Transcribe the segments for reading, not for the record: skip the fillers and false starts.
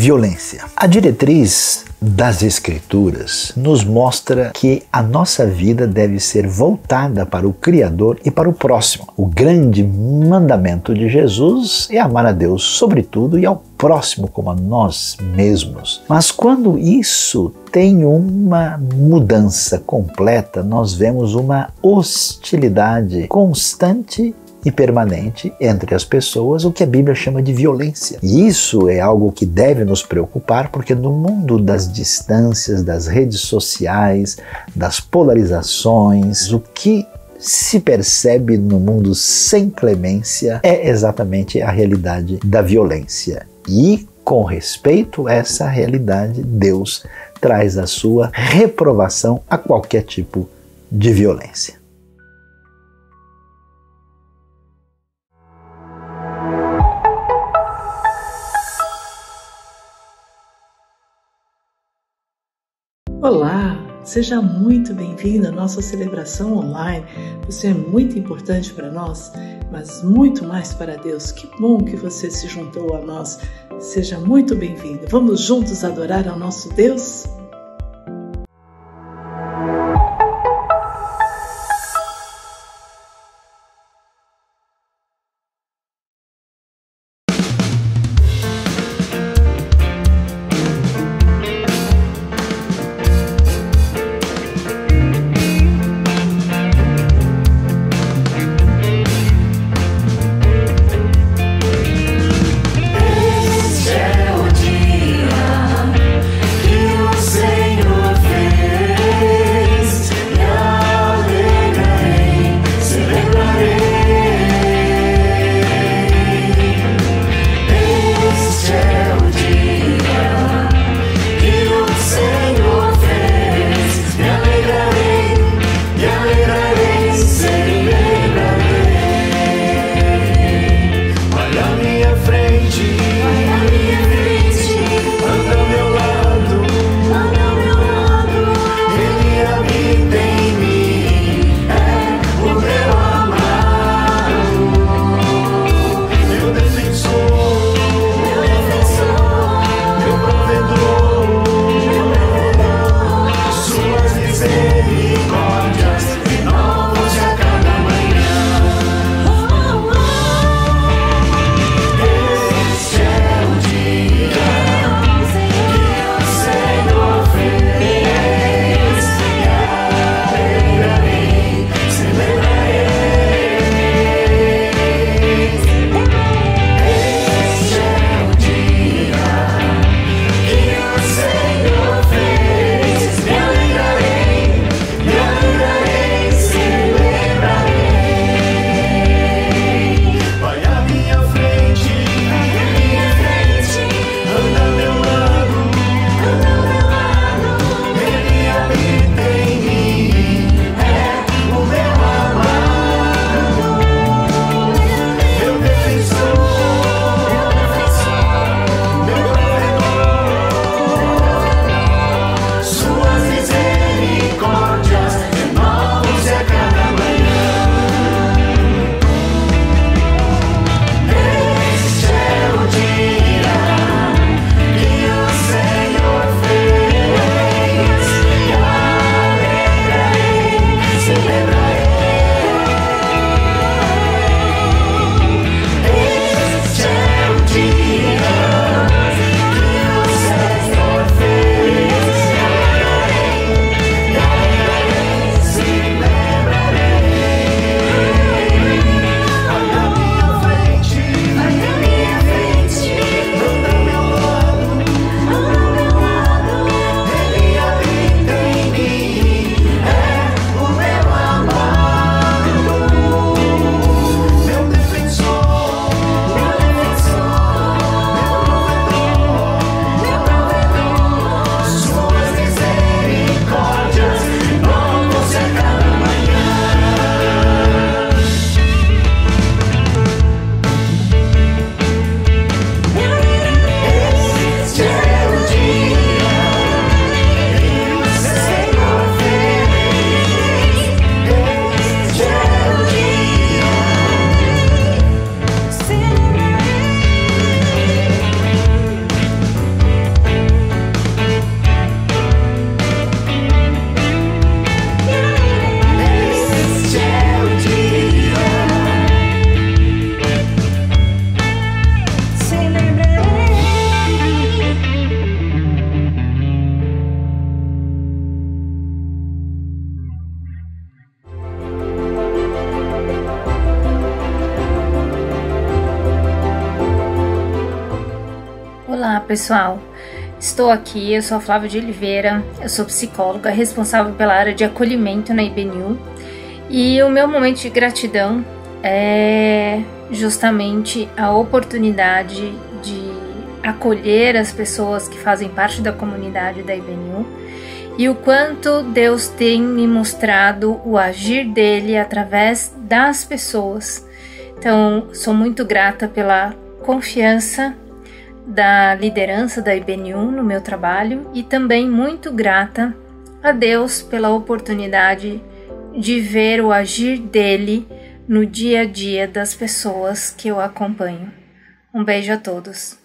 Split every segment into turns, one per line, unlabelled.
Violência. A diretriz das Escrituras nos mostra que a nossa vida deve ser voltada para o Criador e para o próximo. O grande mandamento de Jesus é amar a Deus sobre tudo e ao próximo como a nós mesmos. Mas quando isso tem uma mudança completa, nós vemos uma hostilidade constante e permanente entre as pessoas, o que a Bíblia chama de violência. E isso é algo que deve nos preocupar, porque no mundo das distâncias, das redes sociais, das polarizações, o que se percebe no mundo sem clemência é exatamente a realidade da violência. E, com respeito a essa realidade, Deus traz a sua reprovação a qualquer tipo de violência.
Olá, seja muito bem-vindo à nossa celebração online. Você é muito importante para nós, mas muito mais para Deus. Que bom que você se juntou a nós. Seja muito bem-vindo. Vamos juntos adorar ao nosso Deus?
Este é o dia que o Senhor pessoal, estou aqui, eu sou a Flávia de Oliveira, eu sou psicóloga responsável pela área de acolhimento na IBNU e o meu momento de gratidão é justamente a oportunidade de acolher as pessoas que fazem parte da comunidade da IBNU e o quanto Deus tem me mostrado o agir dele através das pessoas. Então, sou muito grata pela confiança da liderança da IBNU no meu trabalho e também muito grata a Deus pela oportunidade de ver o agir dele no dia a dia das pessoas que eu acompanho. Um beijo a todos.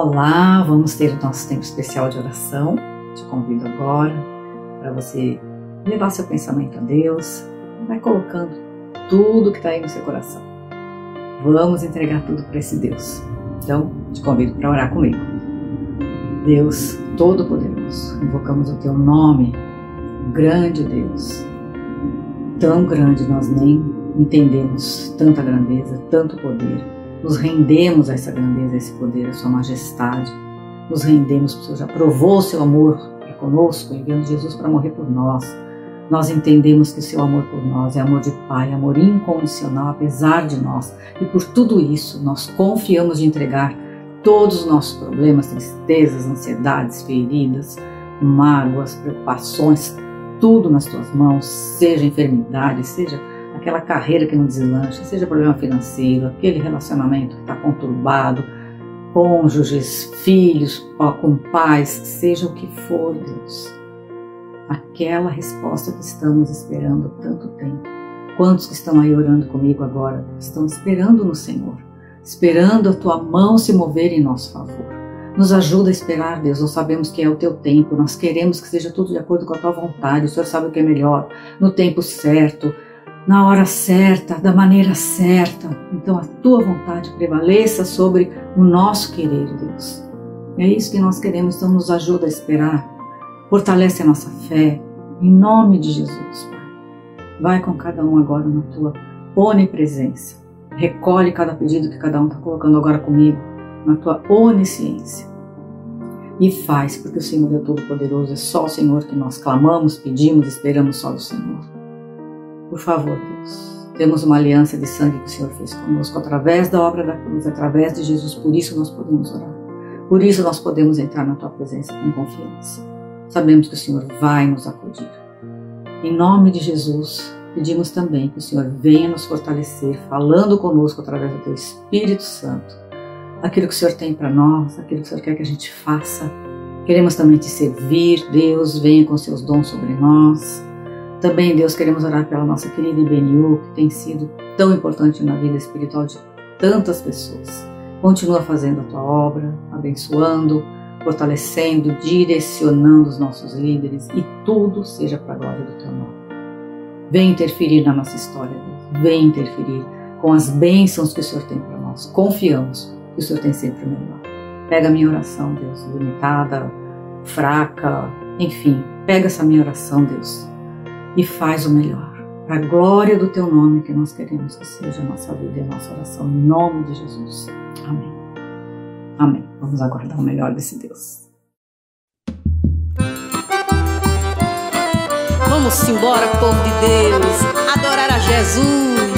Olá, vamos ter o nosso tempo especial de oração. Te convido agora para você levar seu pensamento a Deus. Vai colocando tudo que está aí no seu coração. Vamos entregar tudo para esse Deus. Então, te convido para orar comigo. Deus Todo-Poderoso, invocamos o Teu nome, grande Deus. tão grande, nós nem entendemos tanta grandeza, tanto poder. Nos rendemos a essa grandeza, a esse poder, a sua majestade. Nos rendemos, porque o Senhor já provou o seu amor para conosco, enviando Jesus para morrer por nós. Nós entendemos que o seu amor por nós é amor de Pai, amor incondicional, apesar de nós. E por tudo isso, nós confiamos de entregar todos os nossos problemas, tristezas, ansiedades, feridas, mágoas, preocupações, tudo nas tuas mãos, seja enfermidade, seja aquela carreira que não deslancha, seja problema financeiro, aquele relacionamento que está conturbado, cônjuges, filhos, com pais, seja o que for, Deus. Aquela resposta que estamos esperando há tanto tempo. Quantos que estão aí orando comigo agora estão esperando no Senhor, esperando a tua mão se mover em nosso favor. Nos ajuda a esperar, Deus. Nós sabemos que é o teu tempo, nós queremos que seja tudo de acordo com a tua vontade. O Senhor sabe o que é melhor, no tempo certo, na hora certa, da maneira certa. Então a tua vontade prevaleça sobre o nosso querer, Deus. É isso que nós queremos, então nos ajuda a esperar. Fortalece a nossa fé, em nome de Jesus, Pai. Vai com cada um agora na tua onipresença. Recolhe cada pedido que cada um está colocando agora comigo, na tua onisciência. E faz, porque o Senhor é todo-poderoso, é só o Senhor que nós clamamos, pedimos, esperamos só do Senhor. Por favor, Deus, temos uma aliança de sangue que o Senhor fez conosco através da obra da cruz, através de Jesus, por isso nós podemos orar. Por isso nós podemos entrar na tua presença com confiança. Sabemos que o Senhor vai nos acudir. Em nome de Jesus, pedimos também que o Senhor venha nos fortalecer, falando conosco através do teu Espírito Santo. Aquilo que o Senhor tem para nós, aquilo que o Senhor quer que a gente faça. Queremos também te servir. Deus, venha com seus dons sobre nós. Também, Deus, queremos orar pela nossa querida IBNU, que tem sido tão importante na vida espiritual de tantas pessoas. Continua fazendo a tua obra, abençoando, fortalecendo, direcionando os nossos líderes, e tudo seja para a glória do teu nome. Vem interferir na nossa história, Deus. Vem interferir com as bênçãos que o Senhor tem para nós. Confiamos que o Senhor tem sempre o melhor. Pega a minha oração, Deus, limitada, fraca, enfim, pega essa minha oração, Deus, e faz o melhor. Para a glória do teu nome que nós queremos que seja a nossa vida e a nossa oração, em nome de Jesus. Amém. Amém. Vamos aguardar o melhor desse Deus.
Vamos embora, povo de Deus, adorar a Jesus.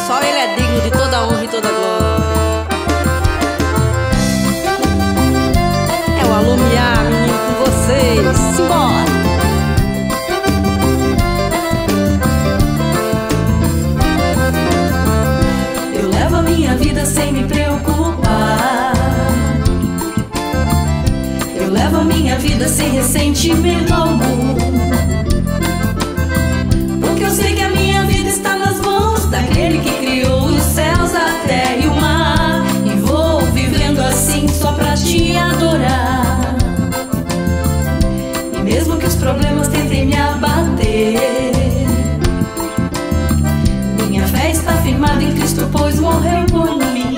Só Ele é digno de toda honra e toda glória. É o Alumiar, menino, com vocês. Simbora!
Eu levo a minha vida sem me preocupar. Eu levo a minha vida sem ressentimento algum. Porque eu sei que a minha vida está nas mãos daquele que criou os céus, a terra e o mar. E vou vivendo assim só pra te adorar. E mesmo que os problemas tentem me abater, minha fé está firmada em Cristo, pois morreu por mim.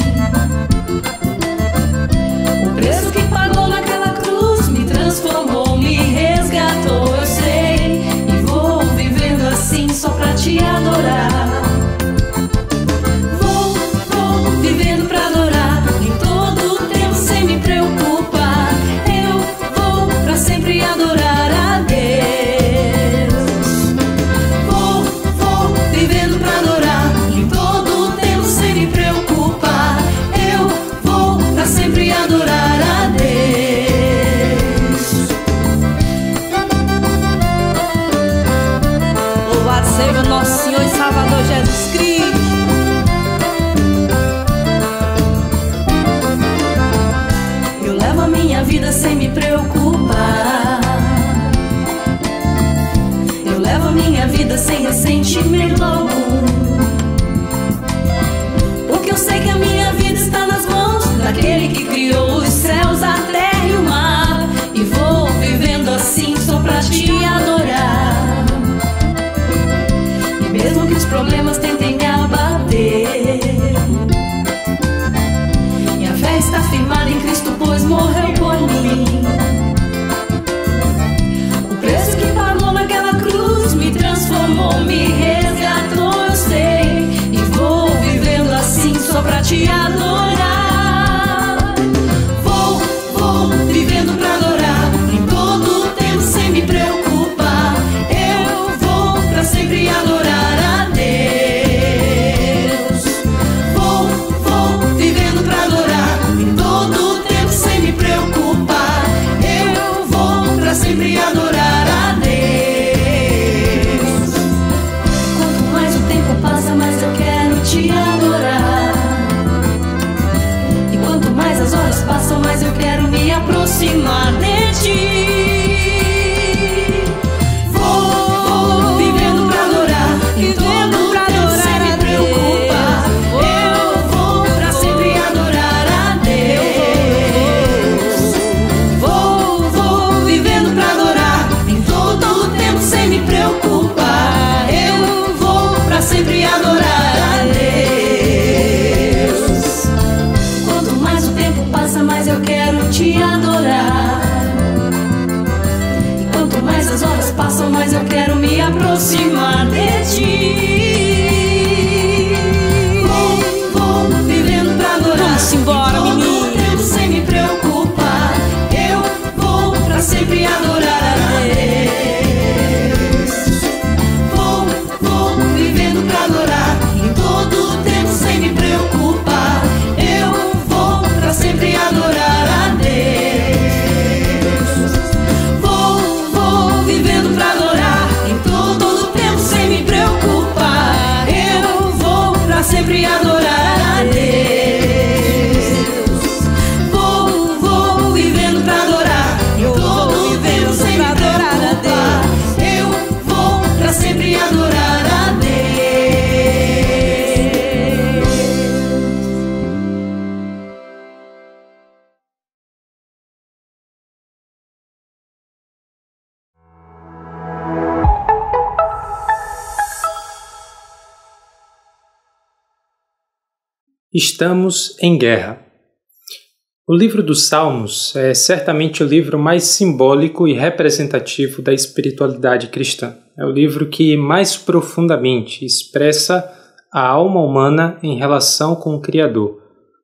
O preço que pagou naquela cruz me transformou, me resgatou, eu sei. E vou vivendo assim só pra te adorar. Vou vivendo pra adorar em todo o tempo sem me preocupar. Eu vou pra sempre adorar a Deus. Vou vivendo pra adorar em todo o tempo sem me preocupar. Eu vou pra sempre adorar a Deus.
Louvado seja o nosso Senhor e Salvador Jesus Cristo.
Eu levo a minha vida sem me preocupar. Eu levo a minha vida sem ressentimento algum. Porque eu sei que a minha vida está nas mãos daquele que criou os céus, a terra e o mar. E vou vivendo assim só pra te adorar. E mesmo que os problemas tentem me abater, minha fé está firmada em Cristo, pois morreu por mim. O preço que pagou naquela cruz me transformou, Senhor me resgatou, eu sei, e vou vivendo assim só pra te adorar. Vou vivendo pra adorar, em todo o tempo sem me preocupar. Eu vou pra sempre adorar a Deus. Vou vivendo pra adorar, em todo o tempo sem me preocupar. Eu vou pra sempre adorar a Deus. Quanto mais o tempo passa, mais eu quero te adorar. E quanto mais as horas passam, mais eu quero me aproximar de ti. Vou vivendo pra adorar, em todo o tempo sem me preocupar. Eu vou pra sempre adorar a Deus. Vou vivendo pra adorar, em todo o tempo sem me preocupar. Eu vou pra sempre adorar a Deus. Quanto mais o tempo passa, mais eu quero te adorar. E quanto mais as horas passam, mais eu quero me aproximar de ti. Vou vivendo pra adorar.
Vamos embora,
em todo
menino.
o tempo sem me preocupar. Eu vou pra sempre adorar a Deus. Vou vivendo pra adorar, em todo o tempo sem me preocupar. Eu vou pra sempre adorar a Deus. Vou vivendo pra adorar, em todo o tempo sem me preocupar. Eu vou pra sempre adorar a Deus. Vou vivendo pra adorar, em todo o tempo sem me preocupar. Eu vou pra sempre adorar a Deus.
Estamos em guerra. O livro dos Salmos é certamente o livro mais simbólico e representativo da espiritualidade cristã. É o livro que mais profundamente expressa a alma humana em relação com o Criador.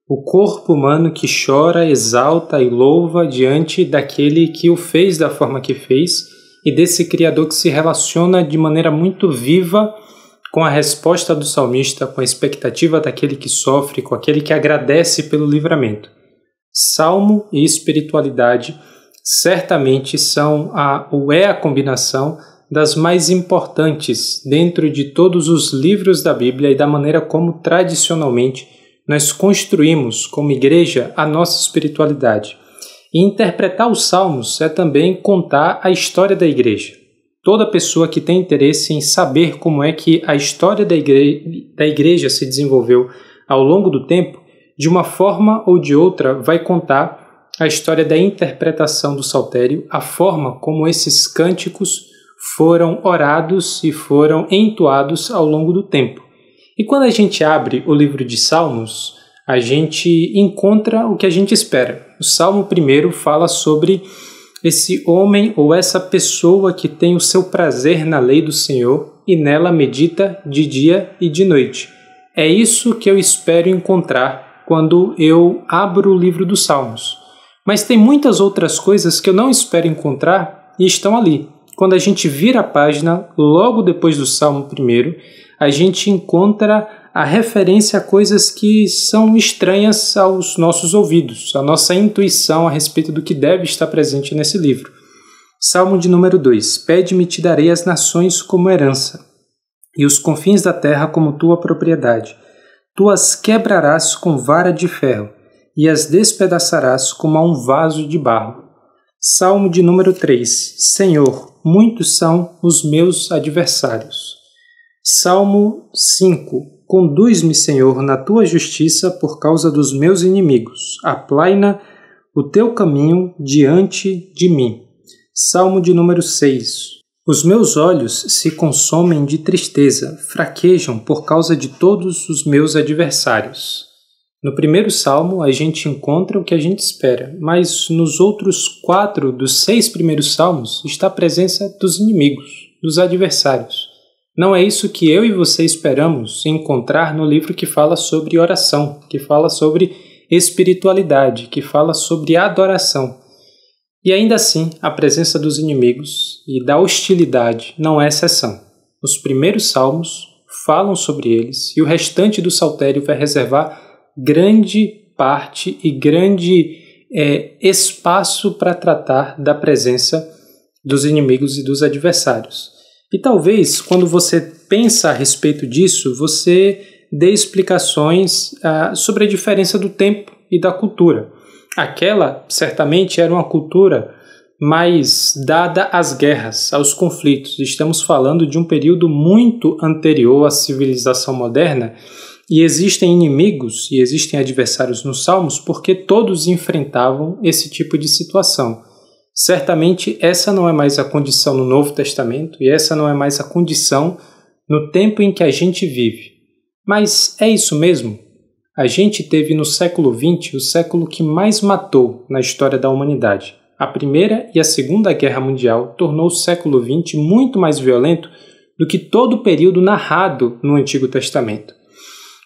O corpo humano que chora, exalta e louva diante daquele que o fez da forma que fez e desse Criador que se relaciona de maneira muito viva com a resposta do salmista, com a expectativa daquele que sofre, com aquele que agradece pelo livramento. Salmo e espiritualidade certamente são a combinação das mais importantes dentro de todos os livros da Bíblia e da maneira como tradicionalmente nós construímos como igreja a nossa espiritualidade. E interpretar os Salmos é também contar a história da igreja. Toda pessoa que tem interesse em saber como é que a história da igreja se desenvolveu ao longo do tempo, de uma forma ou de outra, vai contar a história da interpretação do saltério, a forma como esses cânticos foram orados e foram entoados ao longo do tempo. E quando a gente abre o livro de Salmos, a gente encontra o que a gente espera. O Salmo 1 fala sobre esse homem ou essa pessoa que tem o seu prazer na lei do Senhor e nela medita de dia e de noite. É isso que eu espero encontrar quando eu abro o livro dos Salmos. Mas tem muitas outras coisas que eu não espero encontrar e estão ali. Quando a gente vira a página, logo depois do Salmo 1, a gente encontra a referência a coisas que são estranhas aos nossos ouvidos, à nossa intuição a respeito do que deve estar presente nesse livro. Salmo de número 2. Pede-me e te darei as nações como herança, e os confins da terra como tua propriedade. Tu as quebrarás com vara de ferro, e as despedaçarás como a um vaso de barro. Salmo de número 3. Senhor, muitos são os meus adversários. Salmo 5. Conduz-me, Senhor, na tua justiça por causa dos meus inimigos. Aplaina o teu caminho diante de mim. Salmo de número 6. Os meus olhos se consomem de tristeza, fraquejam por causa de todos os meus adversários. No primeiro salmo, a gente encontra o que a gente espera, mas nos outros 4 dos 6 primeiros salmos está a presença dos inimigos, dos adversários. Não é isso que eu e você esperamos encontrar no livro que fala sobre oração, que fala sobre espiritualidade, que fala sobre adoração. E ainda assim, a presença dos inimigos e da hostilidade não é exceção. Os primeiros salmos falam sobre eles e o restante do saltério vai reservar grande parte e grande espaço para tratar da presença dos inimigos e dos adversários. E talvez, quando você pensa a respeito disso, você dê explicações sobre a diferença do tempo e da cultura. Aquela, certamente, era uma cultura mais dada às guerras, aos conflitos. Estamos falando de um período muito anterior à civilização moderna e existem inimigos e existem adversários nos Salmos porque todos enfrentavam esse tipo de situação. Certamente essa não é mais a condição no Novo Testamento e essa não é mais a condição no tempo em que a gente vive. Mas é isso mesmo? A gente teve no século XX o século que mais matou na história da humanidade. A Primeira e a Segunda Guerra Mundial tornou o século XX muito mais violento do que todo o período narrado no Antigo Testamento.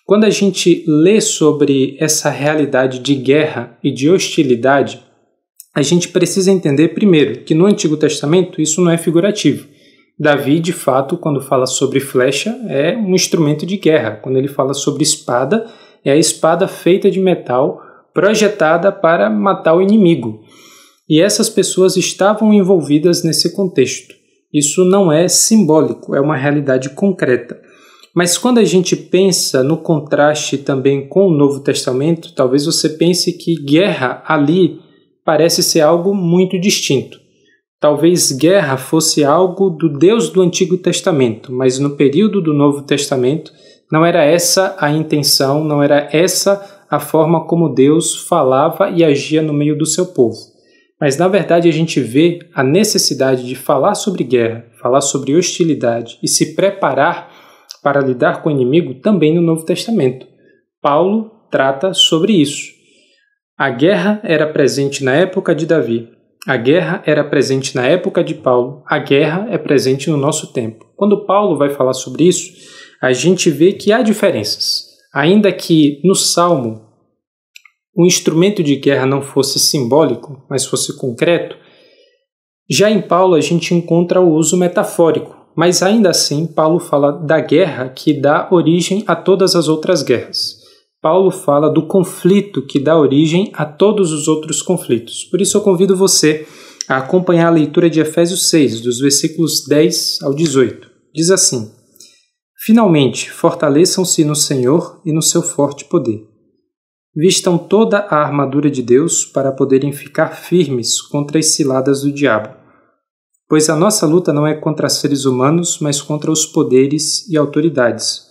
Quando a gente lê sobre essa realidade de guerra e de hostilidade, a gente precisa entender primeiro que no Antigo Testamento isso não é figurativo. Davi, de fato, quando fala sobre flecha, é um instrumento de guerra. Quando ele fala sobre espada, é a espada feita de metal projetada para matar o inimigo. E essas pessoas estavam envolvidas nesse contexto. Isso não é simbólico, é uma realidade concreta. Mas quando a gente pensa no contraste também com o Novo Testamento, talvez você pense que guerra ali parece ser algo muito distinto. Talvez guerra fosse algo do Deus do Antigo Testamento, mas no período do Novo Testamento não era essa a intenção, não era essa a forma como Deus falava e agia no meio do seu povo. Mas na verdade a gente vê a necessidade de falar sobre guerra, falar sobre hostilidade e se preparar para lidar com o inimigo também no Novo Testamento. Paulo trata sobre isso. A guerra era presente na época de Davi, a guerra era presente na época de Paulo, a guerra é presente no nosso tempo. Quando Paulo vai falar sobre isso, a gente vê que há diferenças. Ainda que no Salmo o instrumento de guerra não fosse simbólico, mas fosse concreto, já em Paulo a gente encontra o uso metafórico, mas ainda assim Paulo fala da guerra que dá origem a todas as outras guerras. Paulo fala do conflito que dá origem a todos os outros conflitos. Por isso eu convido você a acompanhar a leitura de Efésios 6, dos versículos 10 ao 18. Diz assim: Finalmente, fortaleçam-se no Senhor e no seu forte poder. Vistam toda a armadura de Deus para poderem ficar firmes contra as ciladas do diabo. Pois a nossa luta não é contra seres humanos, mas contra os poderes e autoridades,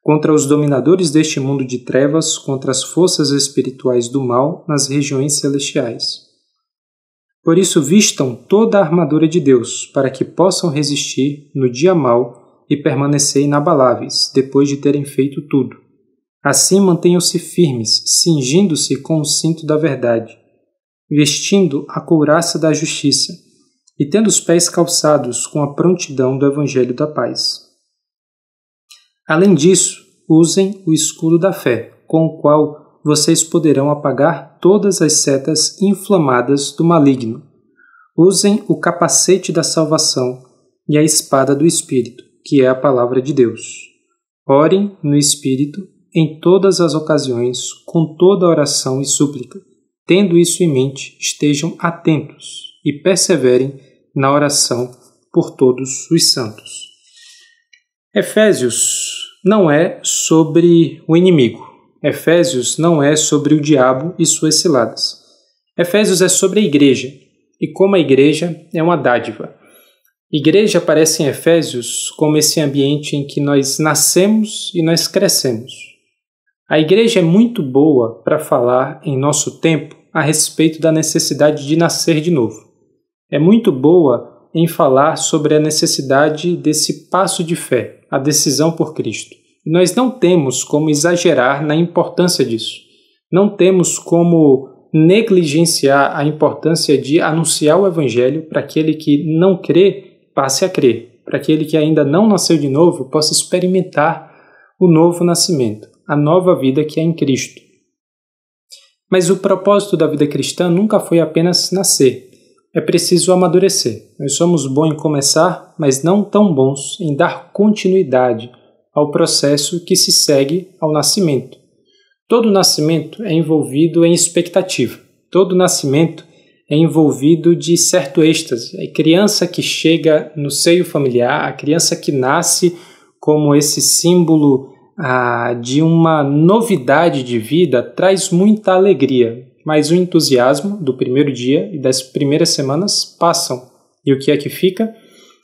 contra os dominadores deste mundo de trevas, contra as forças espirituais do mal nas regiões celestiais. Por isso vistam toda a armadura de Deus, para que possam resistir no dia mau e permanecer inabaláveis, depois de terem feito tudo. Assim mantenham-se firmes, cingindo-se com o cinto da verdade, vestindo a couraça da justiça, e tendo os pés calçados com a prontidão do Evangelho da paz. Além disso, usem o escudo da fé, com o qual vocês poderão apagar todas as setas inflamadas do maligno. Usem o capacete da salvação e a espada do Espírito, que é a palavra de Deus. Orem no Espírito em todas as ocasiões, com toda oração e súplica. Tendo isso em mente, estejam atentos e perseverem na oração por todos os santos. Efésios não é sobre o inimigo. Efésios não é sobre o diabo e suas ciladas. Efésios é sobre a igreja, e como a igreja é uma dádiva. Igreja aparece em Efésios como esse ambiente em que nós nascemos e nós crescemos. A igreja é muito boa para falar em nosso tempo a respeito da necessidade de nascer de novo. É muito boa em falar sobre a necessidade desse passo de fé, a decisão por Cristo. E nós não temos como exagerar na importância disso. Não temos como negligenciar a importância de anunciar o Evangelho para aquele que não crê, passe a crer. para aquele que ainda não nasceu de novo possa experimentar o novo nascimento, a nova vida que é em Cristo. Mas o propósito da vida cristã nunca foi apenas nascer. É preciso amadurecer. Nós somos bons em começar, mas não tão bons em dar continuidade ao processo que se segue ao nascimento. Todo nascimento é envolvido em expectativa. Todo nascimento é envolvido de certo êxtase. A criança que chega no seio familiar, a criança que nasce como esse símbolo de uma novidade de vida, traz muita alegria. Mas o entusiasmo do primeiro dia e das primeiras semanas passam. E o que é que fica?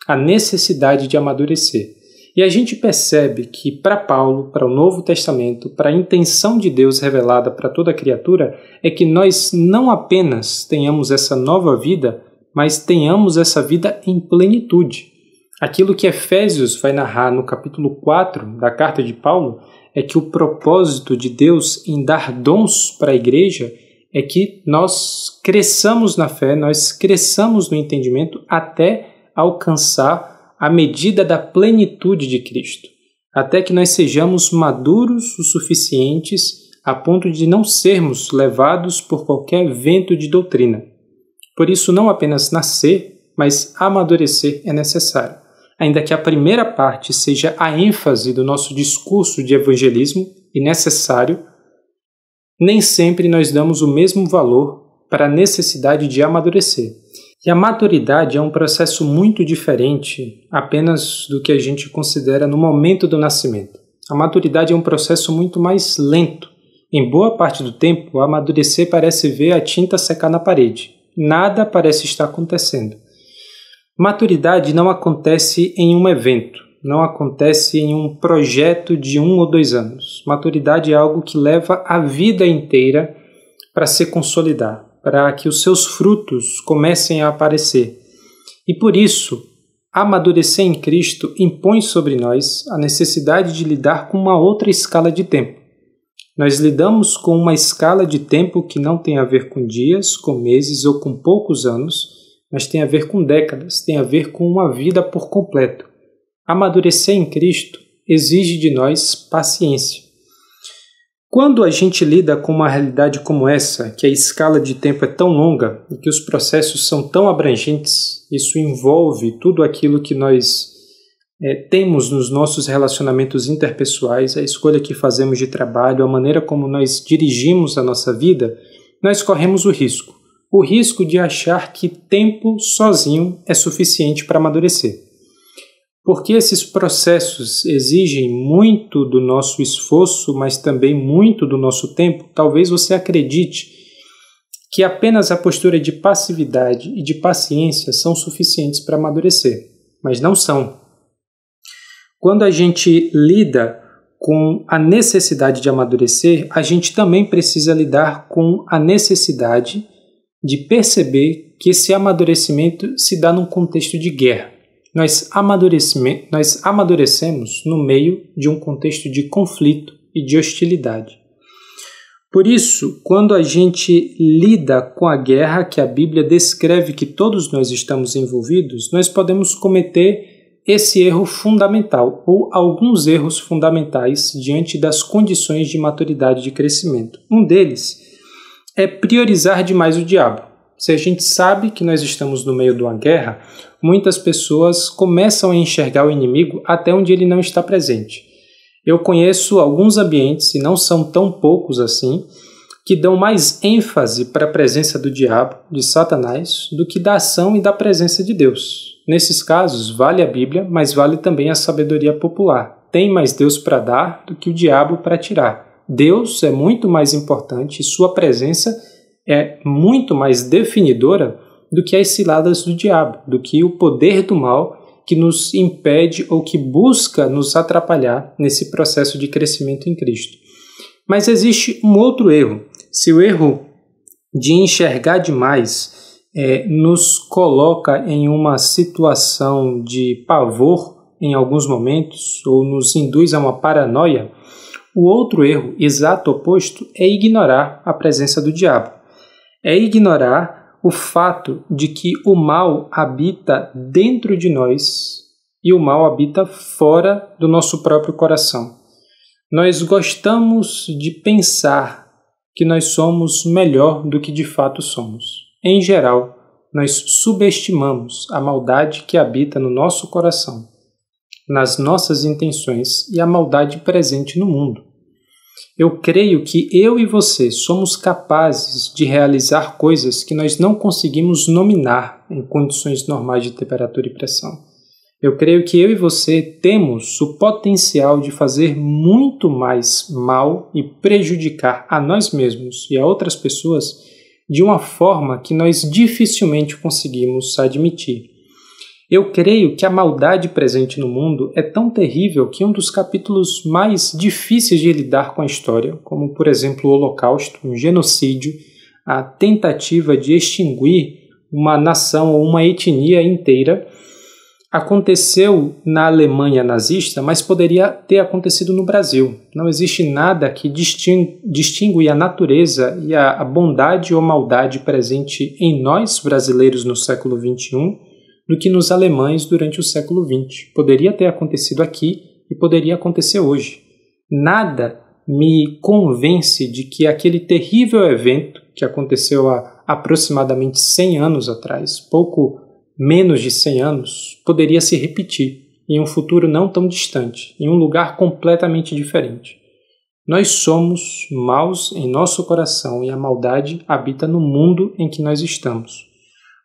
A necessidade de amadurecer. E a gente percebe que para Paulo, para o Novo Testamento, para a intenção de Deus revelada para toda criatura, é que nós não apenas tenhamos essa nova vida, mas tenhamos essa vida em plenitude. Aquilo que Efésios vai narrar no capítulo 4 da carta de Paulo é que o propósito de Deus em dar dons para a igreja é que nós cresçamos na fé, nós cresçamos no entendimento até alcançar a medida da plenitude de Cristo, até que nós sejamos maduros o suficientes a ponto de não sermos levados por qualquer vento de doutrina. Por isso, não apenas nascer, mas amadurecer é necessário. Ainda que a primeira parte seja a ênfase do nosso discurso de evangelismo e necessário, nem sempre nós damos o mesmo valor para a necessidade de amadurecer. E a maturidade é um processo muito diferente apenas do que a gente considera no momento do nascimento. A maturidade é um processo muito mais lento. Em boa parte do tempo, amadurecer parece ver a tinta secar na parede. Nada parece estar acontecendo. Maturidade não acontece em um evento, não acontece em um projeto de 1 ou 2 anos. Maturidade é algo que leva a vida inteira para se consolidar, para que os seus frutos comecem a aparecer. E por isso, amadurecer em Cristo impõe sobre nós a necessidade de lidar com uma outra escala de tempo. Nós lidamos com uma escala de tempo que não tem a ver com dias, com meses ou com poucos anos, mas tem a ver com décadas, tem a ver com uma vida por completo. Amadurecer em Cristo exige de nós paciência. Quando a gente lida com uma realidade como essa, que a escala de tempo é tão longa e que os processos são tão abrangentes, isso envolve tudo aquilo que nós temos nos nossos relacionamentos interpessoais, a escolha que fazemos de trabalho, a maneira como nós dirigimos a nossa vida, nós corremos o risco de achar que tempo sozinho é suficiente para amadurecer. Porque esses processos exigem muito do nosso esforço, mas também muito do nosso tempo, talvez você acredite que apenas a postura de passividade e de paciência são suficientes para amadurecer, mas não são. Quando a gente lida com a necessidade de amadurecer, a gente também precisa lidar com a necessidade de perceber que esse amadurecimento se dá num contexto de guerra. Nós amadurecemos no meio de um contexto de conflito e de hostilidade. Por isso, quando a gente lida com a guerra que a Bíblia descreve que todos nós estamos envolvidos, nós podemos cometer esse erro fundamental ou alguns erros fundamentais diante das condições de maturidade e de crescimento. Um deles é priorizar demais o diabo. Se a gente sabe que nós estamos no meio de uma guerra, muitas pessoas começam a enxergar o inimigo até onde ele não está presente. Eu conheço alguns ambientes, e não são tão poucos assim, que dão mais ênfase para a presença do diabo, de Satanás, do que da ação e da presença de Deus. Nesses casos, vale a Bíblia, mas vale também a sabedoria popular. Tem mais Deus para dar do que o diabo para tirar. Deus é muito mais importante e sua presença é muito mais definidora do que as ciladas do diabo, do que o poder do mal que nos impede ou que busca nos atrapalhar nesse processo de crescimento em Cristo. Mas existe um outro erro. Se o erro de enxergar demais nos coloca em uma situação de pavor em alguns momentos ou nos induz a uma paranoia, o outro erro, exato oposto, é ignorar a presença do diabo. É ignorar o fato de que o mal habita dentro de nós e o mal habita fora do nosso próprio coração. Nós gostamos de pensar que nós somos melhor do que de fato somos. Em geral, nós subestimamos a maldade que habita no nosso coração, nas nossas intenções e a maldade presente no mundo. Eu creio que eu e você somos capazes de realizar coisas que nós não conseguimos nominar em condições normais de temperatura e pressão. Eu creio que eu e você temos o potencial de fazer muito mais mal e prejudicar a nós mesmos e a outras pessoas de uma forma que nós dificilmente conseguimos admitir. Eu creio que a maldade presente no mundo é tão terrível que um dos capítulos mais difíceis de lidar com a história, como por exemplo o Holocausto, um genocídio, a tentativa de extinguir uma nação ou uma etnia inteira, aconteceu na Alemanha nazista, mas poderia ter acontecido no Brasil. Não existe nada que distingue a natureza e a bondade ou maldade presente em nós, brasileiros, no século XXI, do que nos alemães durante o século XX. Poderia ter acontecido aqui e poderia acontecer hoje. Nada me convence de que aquele terrível evento que aconteceu há aproximadamente 100 anos atrás, pouco menos de 100 anos, poderia se repetir em um futuro não tão distante, em um lugar completamente diferente. Nós somos maus em nosso coração e a maldade habita no mundo em que nós estamos.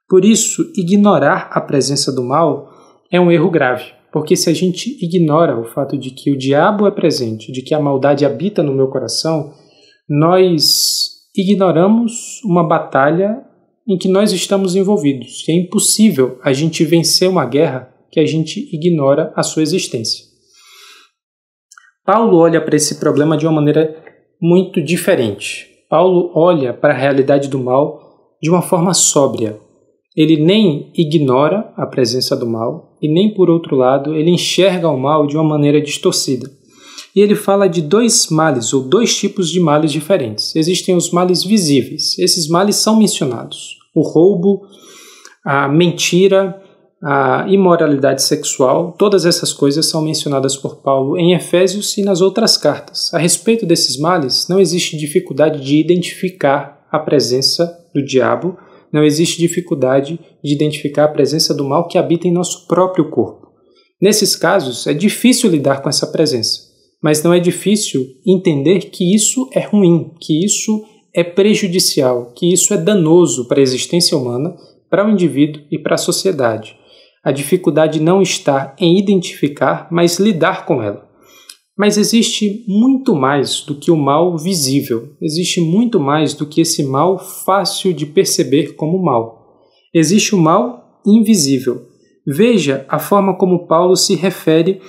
Por isso, ignorar a presença do mal é um erro grave, porque se a gente ignora o fato de que o diabo é presente, de que a maldade habita no meu coração, nós ignoramos uma batalha em que nós estamos envolvidos. É impossível a gente vencer uma guerra que a gente ignora a sua existência. Paulo olha para esse problema de uma maneira muito diferente. Paulo olha para a realidade do mal de uma forma sóbria. Ele nem ignora a presença do mal e nem, por outro lado, ele enxerga o mal de uma maneira distorcida. E ele fala de dois males, ou dois tipos de males diferentes. Existem os males visíveis. Esses males são mencionados. O roubo, a mentira, a imoralidade sexual, todas essas coisas são mencionadas por Paulo em Efésios e nas outras cartas. A respeito desses males, não existe dificuldade de identificar a presença do diabo, não existe dificuldade de identificar a presença do mal que habita em nosso próprio corpo. Nesses casos, é difícil lidar com essa presença, mas não é difícil entender que isso é ruim, que isso é prejudicial, que isso é danoso para a existência humana, para o indivíduo e para a sociedade. A dificuldade não está em identificar, mas lidar com ela. Mas existe muito mais do que o mal visível, existe muito mais do que esse mal fácil de perceber como mal. Existe o mal invisível. Veja a forma como Paulo se refere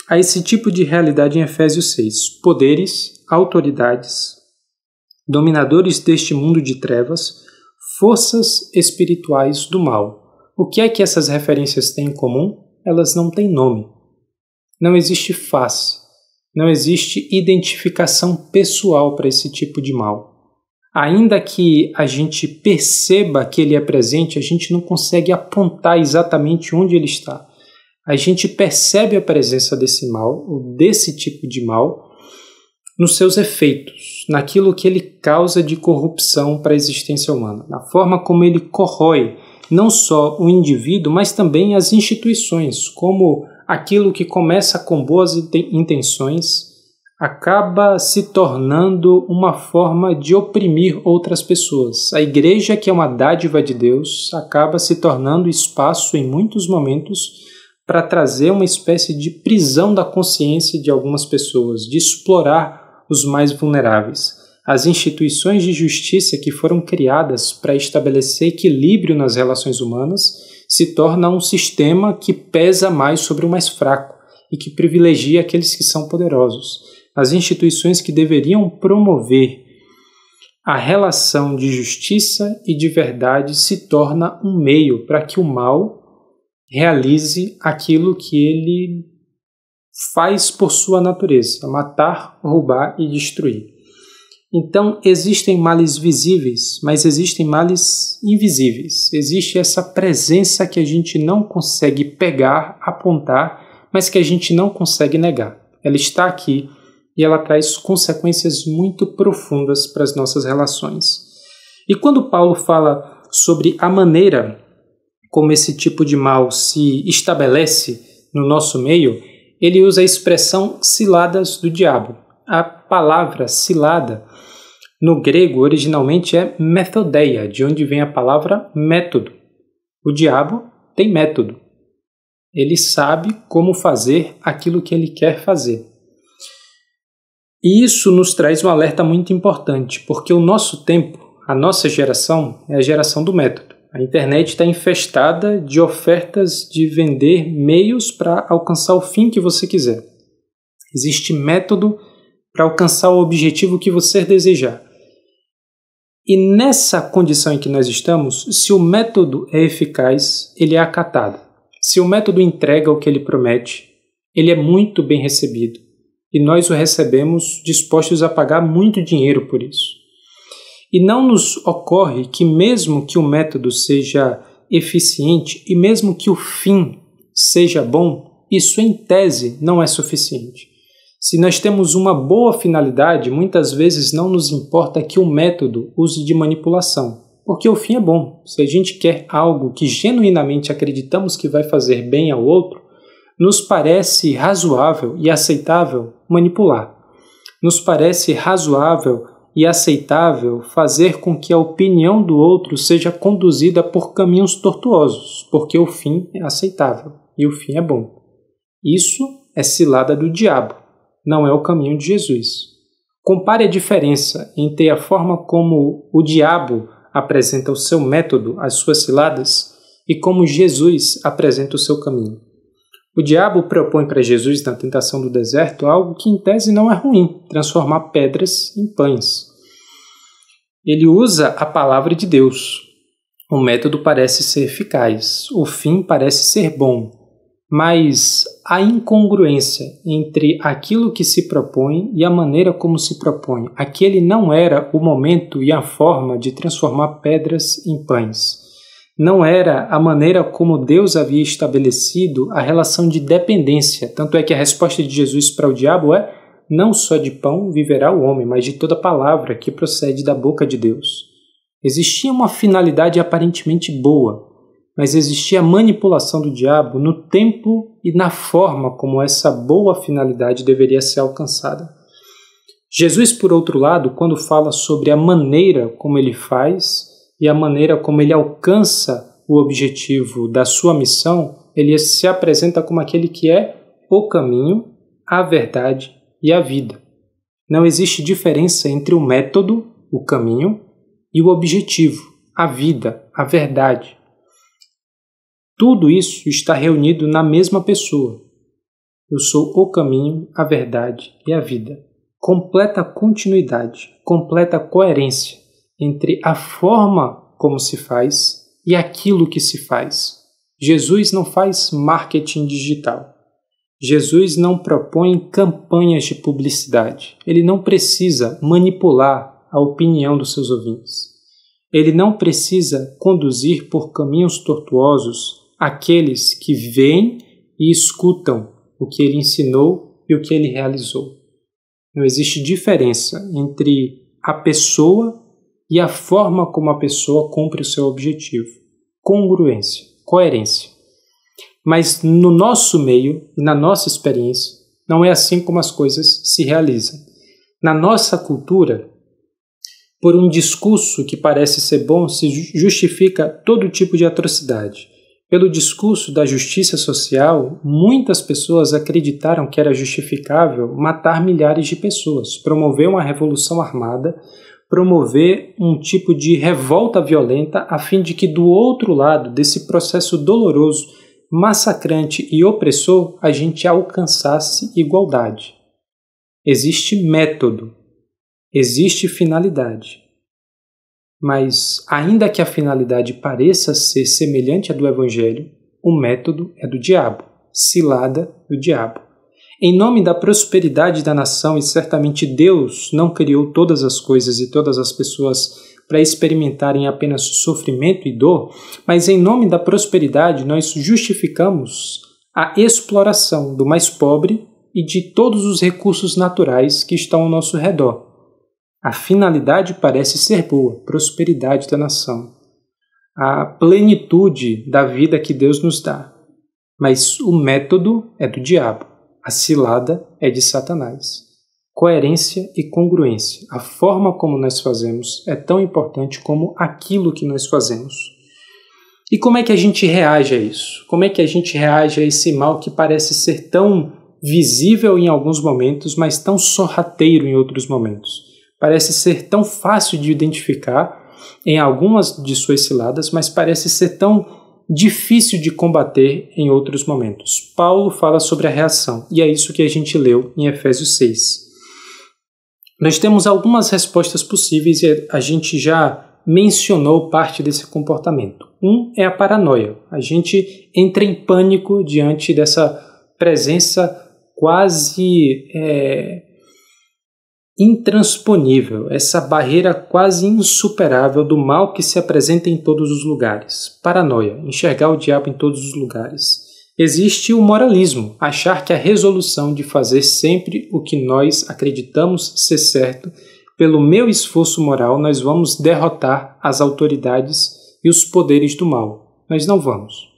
a esse tipo de realidade em Efésios 6. Poderes, autoridades, dominadores deste mundo de trevas, forças espirituais do mal. O que é que essas referências têm em comum? Elas não têm nome. Não existe face. Não existe identificação pessoal para esse tipo de mal. Ainda que a gente perceba que ele é presente, a gente não consegue apontar exatamente onde ele está. A gente percebe a presença desse mal, ou desse tipo de mal, nos seus efeitos, naquilo que ele causa de corrupção para a existência humana, na forma como ele corrói não só o indivíduo, mas também as instituições, como aquilo que começa com boas intenções acaba se tornando uma forma de oprimir outras pessoas. A igreja, que é uma dádiva de Deus, acaba se tornando espaço, em muitos momentos, para trazer uma espécie de prisão da consciência de algumas pessoas, de explorar os mais vulneráveis. As instituições de justiça que foram criadas para estabelecer equilíbrio nas relações humanas se torna um sistema que pesa mais sobre o mais fraco e que privilegia aqueles que são poderosos. As instituições que deveriam promover a relação de justiça e de verdade se torna um meio para que o mal realize aquilo que ele faz por sua natureza, matar, roubar e destruir. Então, existem males visíveis, mas existem males invisíveis. Existe essa presença que a gente não consegue pegar, apontar, mas que a gente não consegue negar. Ela está aqui e ela traz consequências muito profundas para as nossas relações. E quando Paulo fala sobre a maneira como esse tipo de mal se estabelece no nosso meio, ele usa a expressão ciladas do diabo. A palavra cilada no grego originalmente é methodeia, de onde vem a palavra método. O diabo tem método. Ele sabe como fazer aquilo que ele quer fazer. E isso nos traz um alerta muito importante, porque o nosso tempo, a nossa geração, é a geração do método. A internet está infestada de ofertas de vender meios para alcançar o fim que você quiser. Existe método para alcançar o objetivo que você desejar. E nessa condição em que nós estamos, se o método é eficaz, ele é acatado. Se o método entrega o que ele promete, ele é muito bem recebido. E nós o recebemos dispostos a pagar muito dinheiro por isso. E não nos ocorre que mesmo que o método seja eficiente e mesmo que o fim seja bom, isso em tese não é suficiente. Se nós temos uma boa finalidade, muitas vezes não nos importa que o método use de manipulação, porque o fim é bom. Se a gente quer algo que genuinamente acreditamos que vai fazer bem ao outro, nos parece razoável e aceitável manipular. Nos parece razoável e aceitável fazer com que a opinião do outro seja conduzida por caminhos tortuosos, porque o fim é aceitável e o fim é bom. Isso é cilada do diabo, não é o caminho de Jesus. Compare a diferença entre a forma como o diabo apresenta o seu método, as suas ciladas, e como Jesus apresenta o seu caminho. O diabo propõe para Jesus, na tentação do deserto, algo que em tese não é ruim, transformar pedras em pães. Ele usa a palavra de Deus. O método parece ser eficaz, o fim parece ser bom, mas a incongruência entre aquilo que se propõe e a maneira como se propõe. Aquele não era o momento e a forma de transformar pedras em pães. Não era a maneira como Deus havia estabelecido a relação de dependência. Tanto é que a resposta de Jesus para o diabo é: não só de pão viverá o homem, mas de toda palavra que procede da boca de Deus. Existia uma finalidade aparentemente boa, mas existia a manipulação do diabo no tempo e na forma como essa boa finalidade deveria ser alcançada. Jesus, por outro lado, quando fala sobre a maneira como ele faz e a maneira como ele alcança o objetivo da sua missão, ele se apresenta como aquele que é o caminho, a verdade e a vida. Não existe diferença entre o método, o caminho, e o objetivo, a vida, a verdade. Tudo isso está reunido na mesma pessoa. Eu sou o caminho, a verdade e a vida. Completa continuidade, completa coerência entre a forma como se faz e aquilo que se faz. Jesus não faz marketing digital. Jesus não propõe campanhas de publicidade. Ele não precisa manipular a opinião dos seus ouvintes. Ele não precisa conduzir por caminhos tortuosos aqueles que veem e escutam o que ele ensinou e o que ele realizou. Não existe diferença entre a pessoa e a forma como a pessoa cumpre o seu objetivo. Congruência, coerência. Mas no nosso meio e na nossa experiência, não é assim como as coisas se realizam. Na nossa cultura, por um discurso que parece ser bom, se justifica todo tipo de atrocidade. Pelo discurso da justiça social, muitas pessoas acreditaram que era justificável matar milhares de pessoas, promover uma revolução armada, promover um tipo de revolta violenta a fim de que do outro lado desse processo doloroso, massacrante e opressor, a gente alcançasse igualdade. Existe método, existe finalidade. Mas, ainda que a finalidade pareça ser semelhante à do Evangelho, o método é do diabo, cilada do diabo. Em nome da prosperidade da nação, e certamente Deus não criou todas as coisas e todas as pessoas para experimentarem apenas sofrimento e dor, mas em nome da prosperidade nós justificamos a exploração do mais pobre e de todos os recursos naturais que estão ao nosso redor. A finalidade parece ser boa, prosperidade da nação, a plenitude da vida que Deus nos dá, mas o método é do diabo, a cilada é de Satanás. Coerência e congruência, a forma como nós fazemos é tão importante como aquilo que nós fazemos. E como é que a gente reage a isso? Como é que a gente reage a esse mal que parece ser tão visível em alguns momentos, mas tão sorrateiro em outros momentos? Parece ser tão fácil de identificar em algumas de suas ciladas, mas parece ser tão difícil de combater em outros momentos. Paulo fala sobre a reação, e é isso que a gente leu em Efésios 6. Nós temos algumas respostas possíveis e a gente já mencionou parte desse comportamento. Um é a paranoia. A gente entra em pânico diante dessa presença quase intransponível, essa barreira quase insuperável do mal que se apresenta em todos os lugares. Paranoia, enxergar o diabo em todos os lugares. Existe o moralismo, achar que a resolução de fazer sempre o que nós acreditamos ser certo, pelo meu esforço moral, nós vamos derrotar as autoridades e os poderes do mal. Nós não vamos.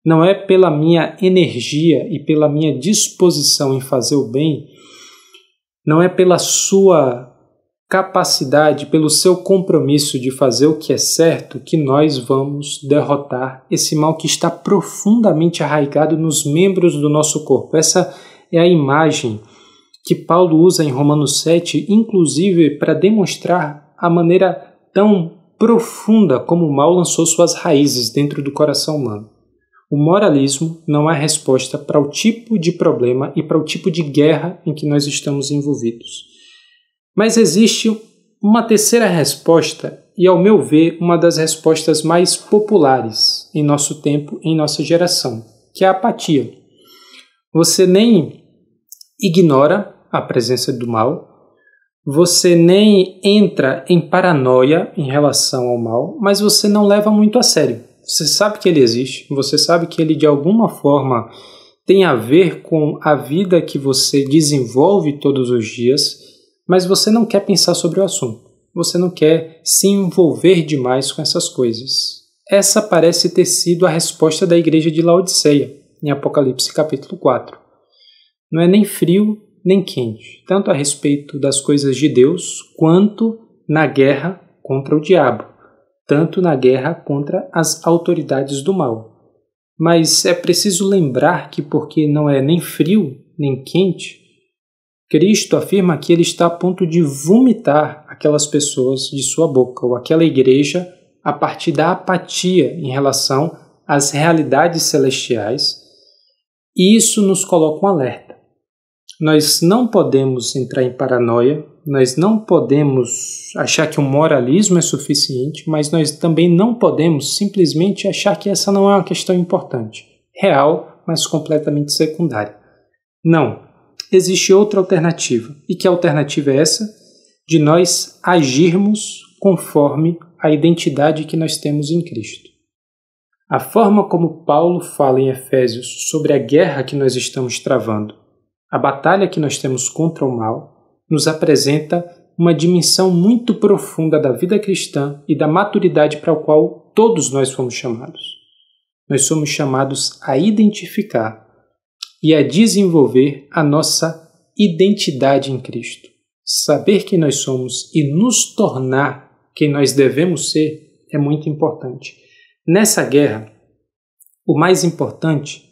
Não é pela minha energia e pela minha disposição em fazer o bem, não é pela sua capacidade, pelo seu compromisso de fazer o que é certo, que nós vamos derrotar esse mal que está profundamente arraigado nos membros do nosso corpo. Essa é a imagem que Paulo usa em Romanos 7, inclusive para demonstrar a maneira tão profunda como o mal lançou suas raízes dentro do coração humano. O moralismo não é resposta para o tipo de problema e para o tipo de guerra em que nós estamos envolvidos. Mas existe uma terceira resposta, e ao meu ver, uma das respostas mais populares em nosso tempo, em nossa geração, que é a apatia. Você nem ignora a presença do mal, você nem entra em paranoia em relação ao mal, mas você não leva muito a sério. Você sabe que ele existe, você sabe que ele de alguma forma tem a ver com a vida que você desenvolve todos os dias, mas você não quer pensar sobre o assunto. Você não quer se envolver demais com essas coisas. Essa parece ter sido a resposta da igreja de Laodiceia, em Apocalipse capítulo 4. Não é nem frio nem quente, tanto a respeito das coisas de Deus, quanto na guerra contra o diabo, tanto na guerra contra as autoridades do mal. Mas é preciso lembrar que porque não é nem frio nem quente, Cristo afirma que ele está a ponto de vomitar aquelas pessoas de sua boca, ou aquela igreja, a partir da apatia em relação às realidades celestiais, e isso nos coloca um alerta. Nós não podemos entrar em paranoia, nós não podemos achar que o moralismo é suficiente, mas nós também não podemos simplesmente achar que essa não é uma questão importante, real, mas completamente secundária. Não. Existe outra alternativa. E que alternativa é essa? De nós agirmos conforme a identidade que nós temos em Cristo. A forma como Paulo fala em Efésios sobre a guerra que nós estamos travando, a batalha que nós temos contra o mal, nos apresenta uma dimensão muito profunda da vida cristã e da maturidade para a qual todos nós fomos chamados. Nós somos chamados a identificar e a desenvolver a nossa identidade em Cristo. Saber quem nós somos e nos tornar quem nós devemos ser é muito importante. Nessa guerra, o mais importante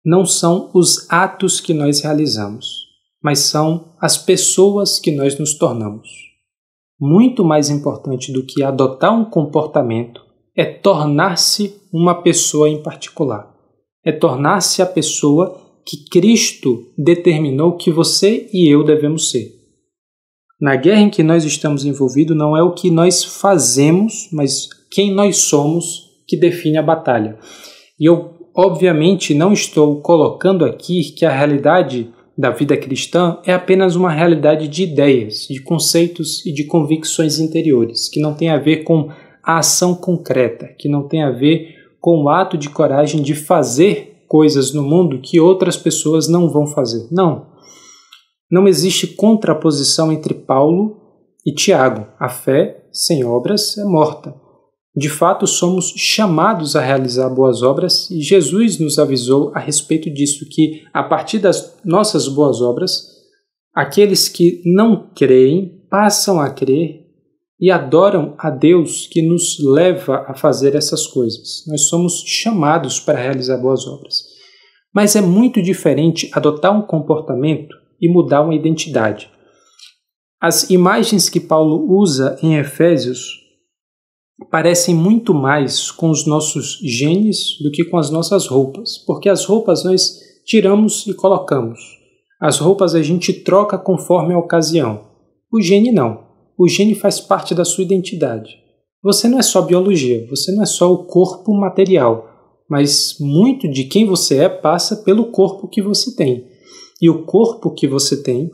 não são os atos que nós realizamos, mas são as pessoas que nós nos tornamos. Muito mais importante do que adotar um comportamento é tornar-se uma pessoa em particular. É tornar-se a pessoa que Cristo determinou que você e eu devemos ser. Na guerra em que nós estamos envolvidos, não é o que nós fazemos, mas quem nós somos que define a batalha. E eu Obviamente, não estou colocando aqui que a realidade da vida cristã é apenas uma realidade de ideias, de conceitos e de convicções interiores, que não tem a ver com a ação concreta, que não tem a ver com o ato de coragem de fazer coisas no mundo que outras pessoas não vão fazer. Não existe contraposição entre Paulo e Tiago. A fé sem obras é morta. De fato, somos chamados a realizar boas obras e Jesus nos avisou a respeito disso, que a partir das nossas boas obras, aqueles que não creem passam a crer e adoram a Deus que nos leva a fazer essas coisas. Nós somos chamados para realizar boas obras. Mas é muito diferente adotar um comportamento e mudar uma identidade. As imagens que Paulo usa em Efésios parecem muito mais com os nossos genes do que com as nossas roupas, porque as roupas nós tiramos e colocamos. As roupas a gente troca conforme a ocasião. O gene não. O gene faz parte da sua identidade. Você não é só biologia, você não é só o corpo material, mas muito de quem você é passa pelo corpo que você tem. E o corpo que você tem,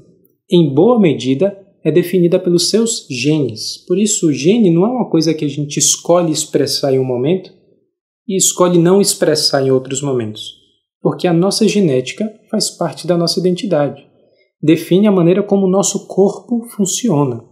em boa medida, é definida pelos seus genes. Por isso, o gene não é uma coisa que a gente escolhe expressar em um momento e escolhe não expressar em outros momentos, porque a nossa genética faz parte da nossa identidade. Define a maneira como o nosso corpo funciona.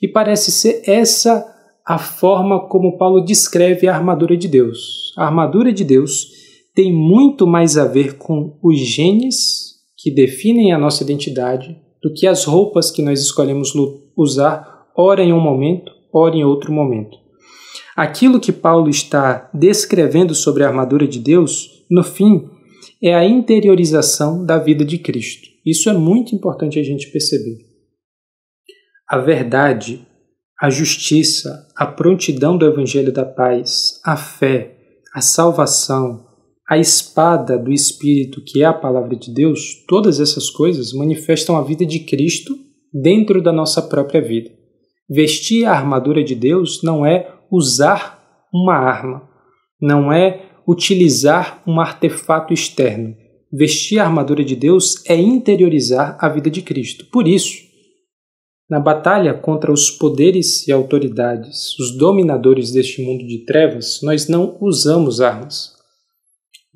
E parece ser essa a forma como Paulo descreve a armadura de Deus. A armadura de Deus tem muito mais a ver com os genes que definem a nossa identidade do que as roupas que nós escolhemos usar, ora em um momento, ora em outro momento. Aquilo que Paulo está descrevendo sobre a armadura de Deus, no fim, é a interiorização da vida de Cristo. Isso é muito importante a gente perceber. A verdade, a justiça, a prontidão do Evangelho da Paz, a fé, a salvação, a espada do Espírito, que é a palavra de Deus, todas essas coisas manifestam a vida de Cristo dentro da nossa própria vida. Vestir a armadura de Deus não é usar uma arma, não é utilizar um artefato externo. Vestir a armadura de Deus é interiorizar a vida de Cristo. Por isso, na batalha contra os poderes e autoridades, os dominadores deste mundo de trevas, nós não usamos armas.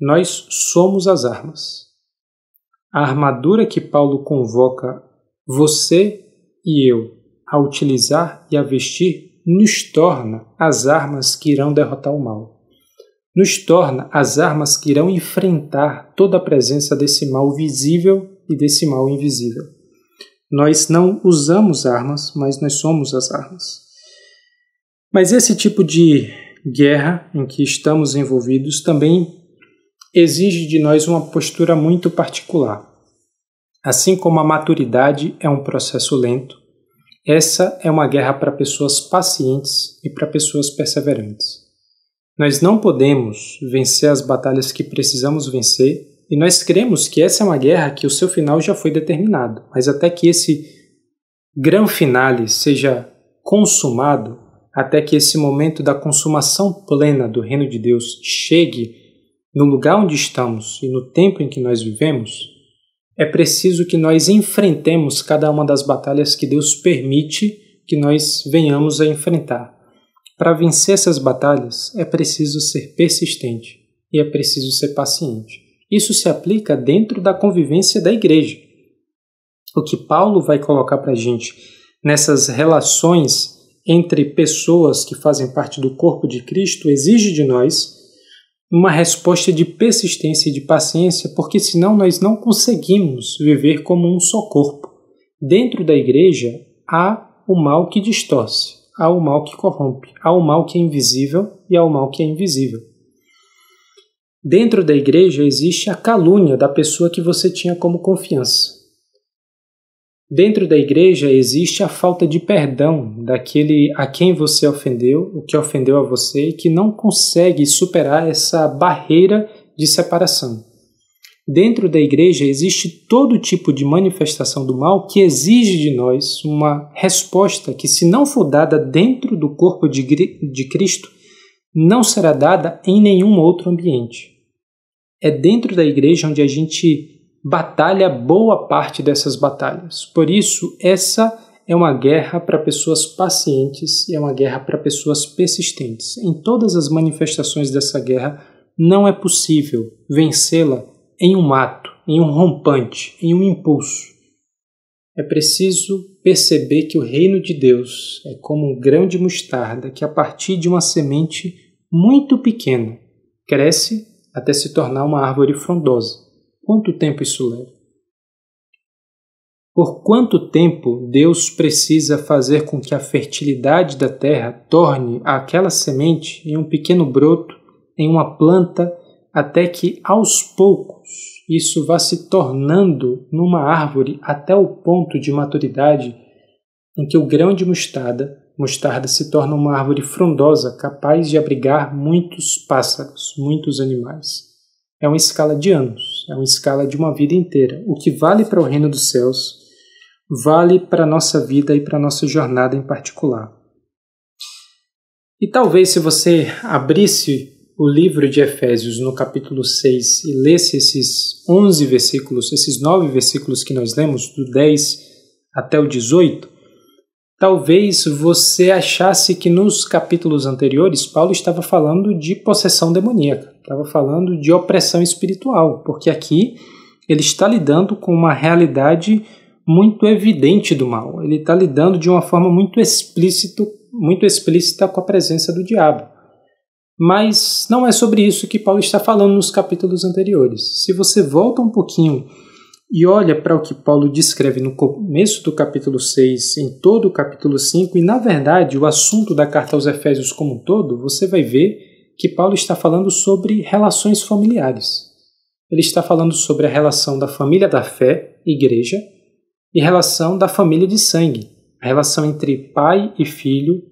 Nós somos as armas. A armadura que Paulo convoca você e eu a utilizar e a vestir nos torna as armas que irão derrotar o mal. Nos torna as armas que irão enfrentar toda a presença desse mal visível e desse mal invisível. Nós não usamos armas, mas nós somos as armas. Mas esse tipo de guerra em que estamos envolvidos também exige de nós uma postura muito particular. Assim como a maturidade é um processo lento, essa é uma guerra para pessoas pacientes e para pessoas perseverantes. Nós não podemos vencer as batalhas que precisamos vencer e nós cremos que essa é uma guerra que o seu final já foi determinado, mas até que esse grande finale seja consumado, até que esse momento da consumação plena do reino de Deus chegue no lugar onde estamos e no tempo em que nós vivemos, é preciso que nós enfrentemos cada uma das batalhas que Deus permite que nós venhamos a enfrentar. Para vencer essas batalhas, é preciso ser persistente e é preciso ser paciente. Isso se aplica dentro da convivência da igreja. O que Paulo vai colocar para a gente nessas relações entre pessoas que fazem parte do corpo de Cristo exige de nós uma resposta de persistência e de paciência, porque senão nós não conseguimos viver como um só corpo. Dentro da igreja há o mal que distorce, há o mal que corrompe, há o mal que é invisível e há o mal que é invisível. Dentro da igreja existe a calúnia da pessoa que você tinha como confiança. Dentro da igreja existe a falta de perdão daquele a quem você ofendeu, o que ofendeu a você, e que não consegue superar essa barreira de separação. Dentro da igreja existe todo tipo de manifestação do mal que exige de nós uma resposta que, se não for dada dentro do corpo de Cristo, não será dada em nenhum outro ambiente. é dentro da igreja onde a gente batalha boa parte dessas batalhas. Por isso, essa é uma guerra para pessoas pacientes e é uma guerra para pessoas persistentes. Em todas as manifestações dessa guerra, não é possível vencê-la em um ato, em um rompante, em um impulso. É preciso perceber que o reino de Deus é como um grão de mostarda que, a partir de uma semente muito pequena, cresce até se tornar uma árvore frondosa. Quanto tempo isso leva? Por quanto tempo Deus precisa fazer com que a fertilidade da terra torne aquela semente em um pequeno broto, em uma planta, até que aos poucos isso vá se tornando numa árvore até o ponto de maturidade em que o grão de mostarda se torna uma árvore frondosa capaz de abrigar muitos pássaros, muitos animais. É uma escala de anos, é uma escala de uma vida inteira. O que vale para o reino dos céus vale para a nossa vida e para a nossa jornada em particular. E talvez se você abrisse o livro de Efésios no capítulo 6 e lesse esses 11 versículos, esses 9 versículos que nós lemos, do 10 até o 18, talvez você achasse que nos capítulos anteriores Paulo estava falando de possessão demoníaca, estava falando de opressão espiritual, porque aqui ele está lidando com uma realidade muito evidente do mal. Ele está lidando de uma forma muito explícita com a presença do diabo. Mas não é sobre isso que Paulo está falando nos capítulos anteriores. Se você volta um pouquinho e olha para o que Paulo descreve no começo do capítulo 6, em todo o capítulo 5, e na verdade o assunto da carta aos Efésios como um todo, você vai ver que Paulo está falando sobre relações familiares. Ele está falando sobre a relação da família da fé, igreja, e relação da família de sangue, a relação entre pai e filho,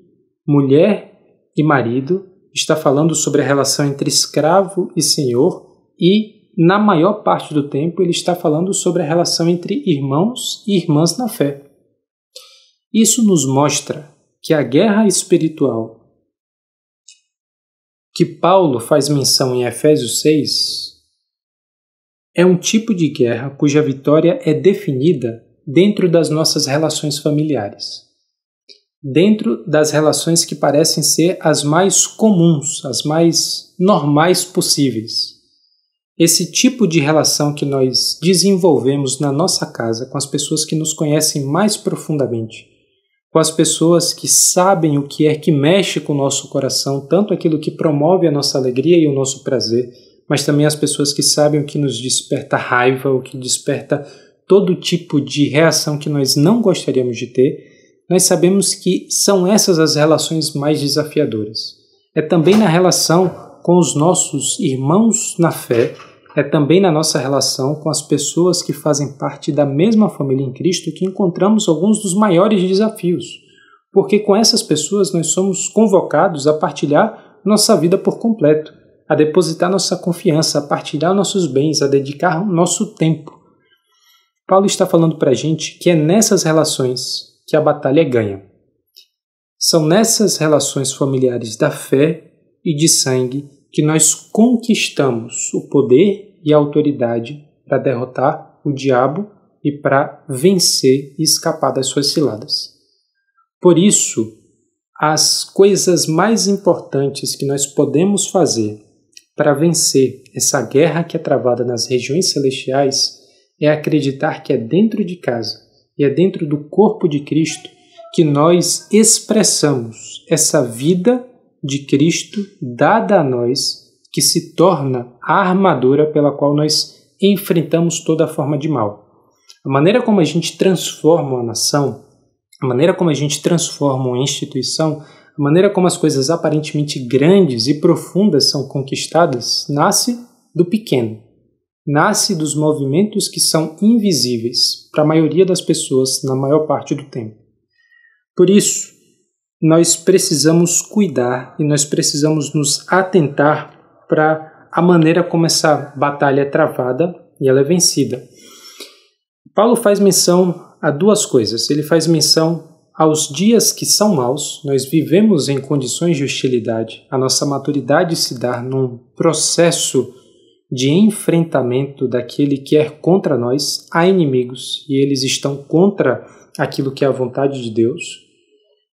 mulher e marido. Está falando sobre a relação entre escravo e senhor e, na maior parte do tempo, ele está falando sobre a relação entre irmãos e irmãs na fé. Isso nos mostra que a guerra espiritual que Paulo faz menção em Efésios 6 é um tipo de guerra cuja vitória é definida dentro das nossas relações familiares. Dentro das relações que parecem ser as mais comuns, as mais normais possíveis. Esse tipo de relação que nós desenvolvemos na nossa casa com as pessoas que nos conhecem mais profundamente, com as pessoas que sabem o que é que mexe com o nosso coração, tanto aquilo que promove a nossa alegria e o nosso prazer, mas também as pessoas que sabem o que nos desperta raiva, o que desperta todo tipo de reação que nós não gostaríamos de ter. Nós sabemos que são essas as relações mais desafiadoras. É também na relação com os nossos irmãos na fé, é também na nossa relação com as pessoas que fazem parte da mesma família em Cristo que encontramos alguns dos maiores desafios, porque com essas pessoas nós somos convocados a partilhar nossa vida por completo, a depositar nossa confiança, a partilhar nossos bens, a dedicar nosso tempo. Paulo está falando para a gente que é nessas relações que a batalha ganha. São nessas relações familiares da fé e de sangue que nós conquistamos o poder e a autoridade para derrotar o diabo e para vencer e escapar das suas ciladas. Por isso, as coisas mais importantes que nós podemos fazer para vencer essa guerra que é travada nas regiões celestiais é acreditar que é dentro de casa e é dentro do corpo de Cristo que nós expressamos essa vida de Cristo dada a nós, que se torna a armadura pela qual nós enfrentamos toda forma de mal. A maneira como a gente transforma uma nação, a maneira como a gente transforma uma instituição, a maneira como as coisas aparentemente grandes e profundas são conquistadas, nasce do pequeno. Nasce dos movimentos que são invisíveis para a maioria das pessoas na maior parte do tempo. Por isso, nós precisamos cuidar e nós precisamos nos atentar para a maneira como essa batalha é travada e ela é vencida. Paulo faz menção a duas coisas. Ele faz menção aos dias que são maus, nós vivemos em condições de hostilidade, a nossa maturidade se dá num processo de enfrentamento daquele que é contra nós, há inimigos e eles estão contra aquilo que é a vontade de Deus,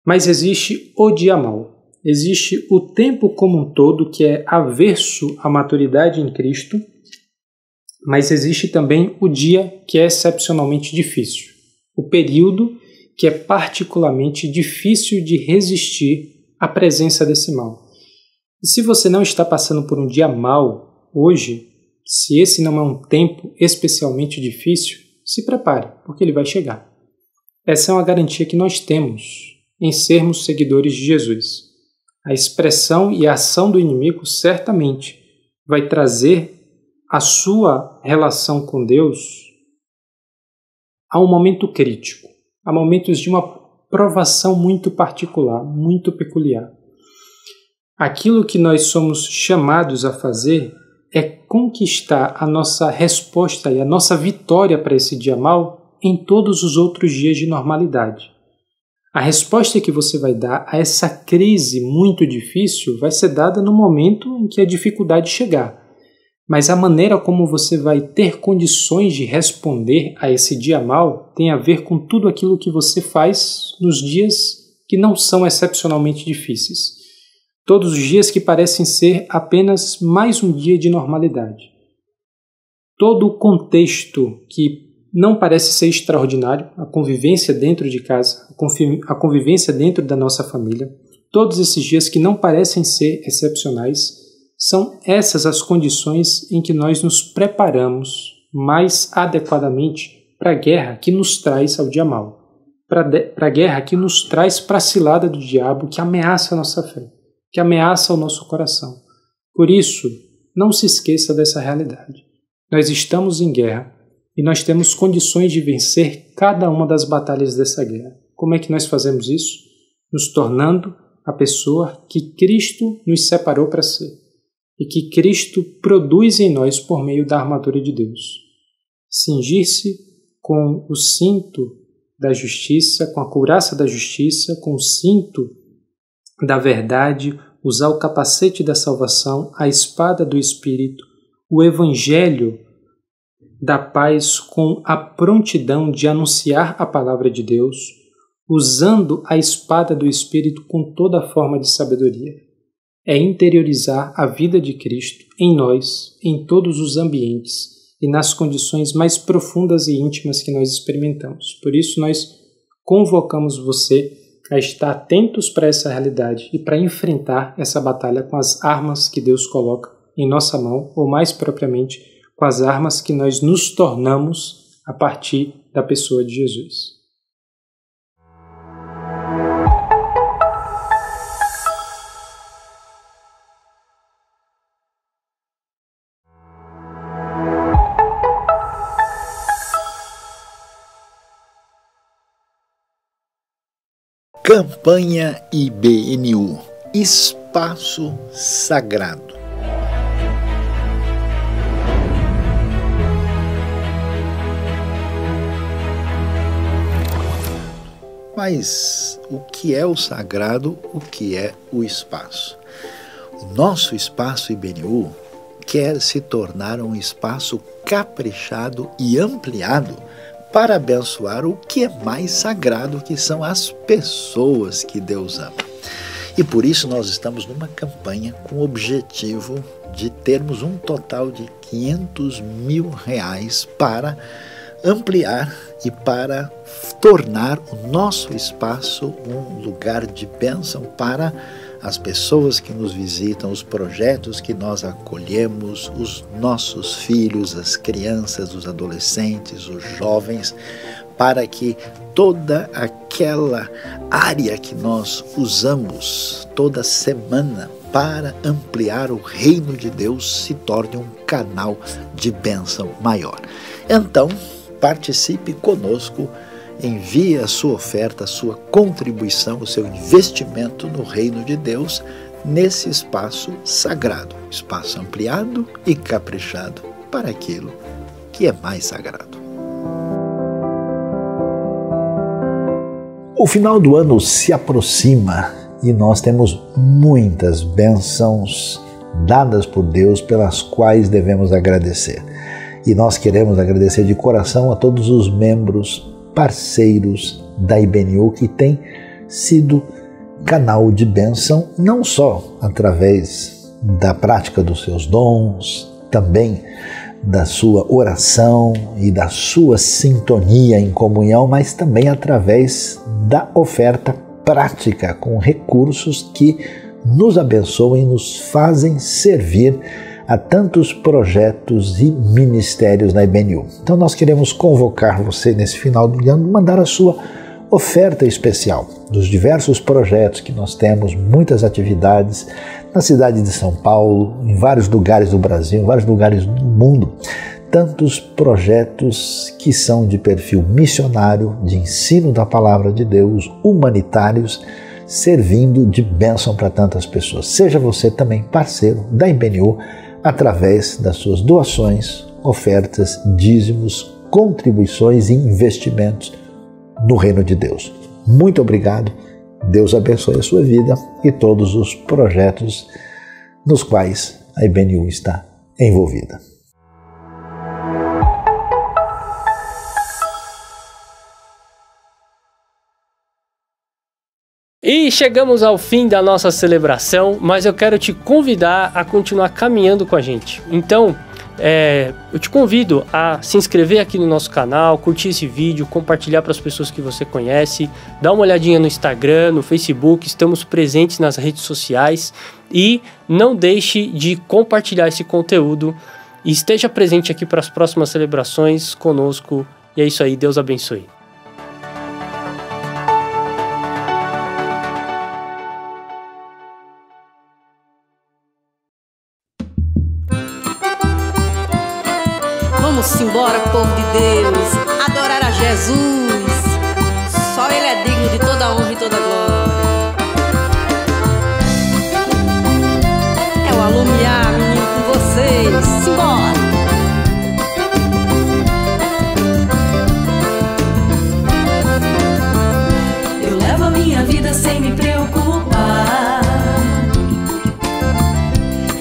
mas existe o dia mau, existe o tempo como um todo que é averso à maturidade em Cristo, mas existe também o dia que é excepcionalmente difícil, o período que é particularmente difícil de resistir à presença desse mal. E se você não está passando por um dia mau hoje, se esse não é um tempo especialmente difícil, se prepare, porque ele vai chegar. Essa é uma garantia que nós temos em sermos seguidores de Jesus. A expressão e a ação do inimigo certamente vai trazer a sua relação com Deus a um momento crítico, a momentos de uma provação muito particular, muito peculiar. Aquilo que nós somos chamados a fazer é conquistar a nossa resposta e a nossa vitória para esse dia mau em todos os outros dias de normalidade. A resposta que você vai dar a essa crise muito difícil vai ser dada no momento em que a dificuldade chegar. Mas a maneira como você vai ter condições de responder a esse dia mau tem a ver com tudo aquilo que você faz nos dias que não são excepcionalmente difíceis. Todos os dias que parecem ser apenas mais um dia de normalidade. Todo o contexto que não parece ser extraordinário, a convivência dentro de casa, a convivência dentro da nossa família, todos esses dias que não parecem ser excepcionais, são essas as condições em que nós nos preparamos mais adequadamente para a guerra que nos traz ao dia mau, para a guerra que nos traz para a cilada do diabo que ameaça a nossa fé, que ameaça o nosso coração. Por isso, não se esqueça dessa realidade. Nós estamos em guerra e nós temos condições de vencer cada uma das batalhas dessa guerra. Como é que nós fazemos isso? Nos tornando a pessoa que Cristo nos separou para ser e que Cristo produz em nós por meio da armadura de Deus. Cingir-se com o cinto da justiça, com a couraça da justiça, com o cinto da verdade, usar o capacete da salvação, a espada do Espírito, o evangelho da paz com a prontidão de anunciar a palavra de Deus, usando a espada do Espírito com toda a forma de sabedoria. É interiorizar a vida de Cristo em nós, em todos os ambientes e nas condições mais profundas e íntimas que nós experimentamos. Por isso nós convocamos você a estar atentos para essa realidade e para enfrentar essa batalha com as armas que Deus coloca em nossa mão, ou mais propriamente, com as armas que nós nos tornamos a partir da pessoa de Jesus.
Campanha IBNU, Espaço Sagrado. Mas o que é o sagrado, o que é o espaço? O nosso espaço IBNU quer se tornar um espaço caprichado e ampliado para abençoar o que é mais sagrado, que são as pessoas que Deus ama. E por isso nós estamos numa campanha com o objetivo de termos um total de R$500 mil para ampliar e para tornar o nosso espaço um lugar de bênção para as pessoas que nos visitam, os projetos que nós acolhemos, os nossos filhos, as crianças, os adolescentes, os jovens, para que toda aquela área que nós usamos toda semana para ampliar o reino de Deus se torne um canal de bênção maior. Então, participe conosco, envie a sua oferta, a sua contribuição, o seu investimento no reino de Deus nesse espaço sagrado, espaço ampliado e caprichado para aquilo que é mais sagrado. O final do ano se aproxima e nós temos muitas bênçãos dadas por Deus pelas quais devemos agradecer. E nós queremos agradecer de coração a todos os membros, parceiros da IBNU que têm sido canal de bênção, não só através da prática dos seus dons, também da sua oração e da sua sintonia em comunhão, mas também através da oferta prática com recursos que nos abençoam e nos fazem servir a tantos projetos e ministérios na IBNU. Então nós queremos convocar você nesse final do ano, mandar a sua oferta especial dos diversos projetos que nós temos, muitas atividades na cidade de São Paulo, em vários lugares do Brasil, em vários lugares do mundo. Tantos projetos que são de perfil missionário, de ensino da palavra de Deus, humanitários, servindo de bênção para tantas pessoas. Seja você também parceiro da IBNU através das suas doações, ofertas, dízimos, contribuições e investimentos no reino de Deus. Muito obrigado. Deus abençoe a sua vida e todos os projetos nos quais a IBNU está envolvida.
E chegamos ao fim da nossa celebração, mas eu quero te convidar a continuar caminhando com a gente. Então, eu te convido a se inscrever aqui no nosso canal, curtir esse vídeo, compartilhar para as pessoas que você conhece, dar uma olhadinha no Instagram, no Facebook, estamos presentes nas redes sociais e não deixe de compartilhar esse conteúdo e esteja presente aqui para as próximas celebrações conosco. E é isso aí, Deus abençoe.
Vamos embora, povo de Deus, adorar a Jesus. Só Ele é digno de toda honra e toda glória. É o Alumiar, menino, com vocês. Simbora!
Eu levo a minha vida sem me preocupar.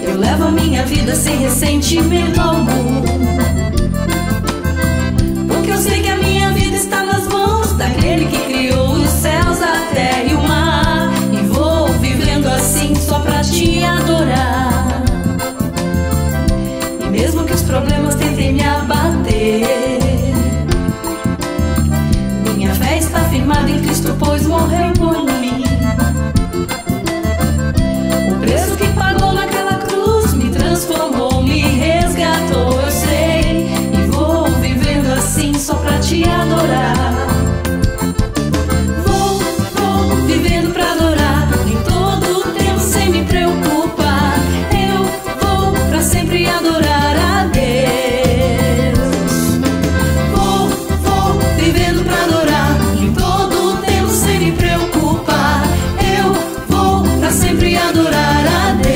Eu levo a minha vida sem ressentimento algum. Eu sei que a minha vida está nas mãos daquele que criou os céus, a terra e o mar. E vou vivendo assim só pra te adorar. E mesmo que os problemas tentem me abater, minha fé está firmada em Cristo, pois morreu por mim. O preço que pagou naquela cruz me transformou, me resgatou, eu sei. Assim só pra te adorar. Vou vivendo pra adorar em todo o tempo sem me preocupar. Eu vou pra sempre adorar a Deus. Vou vivendo pra adorar em todo o tempo sem me preocupar. Eu vou pra sempre adorar a Deus.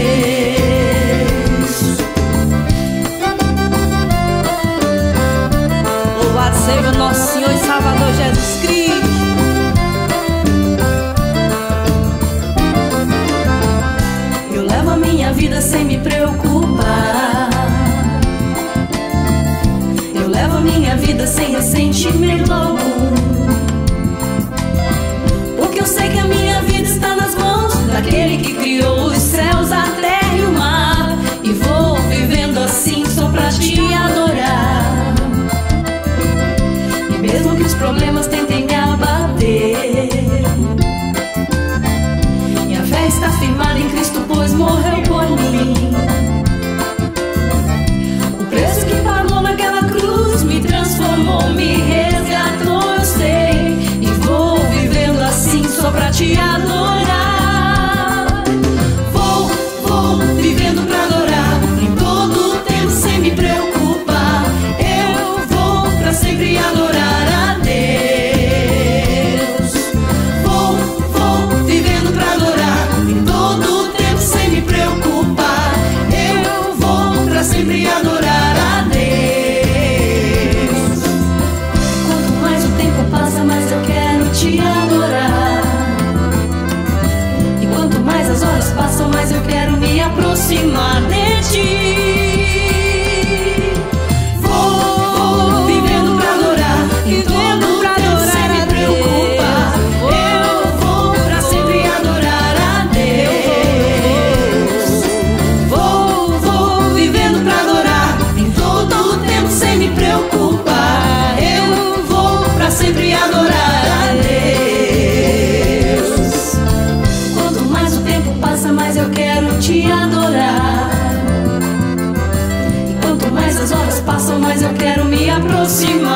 Seja o nosso Senhor e Salvador Jesus Cristo.
Eu levo a minha vida sem me preocupar. Eu levo a minha vida sem ressentimento algum. Porque eu sei que a minha vida está nas mãos daquele que criou os céus, a terra e o mar. E vou vivendo assim só pra te adorar. Mesmo que os problemas tentem me abater, minha fé está firmada em Cristo, pois morreu por mim. O preço que pagou naquela cruz me transformou, me resgatou, eu sei. E vou vivendo assim só pra te adorar. preocupar. Eu vou pra sempre adorar a Deus. Quanto mais o tempo passa, mais eu quero te adorar. E quanto mais as horas passam, mais eu quero me aproximar.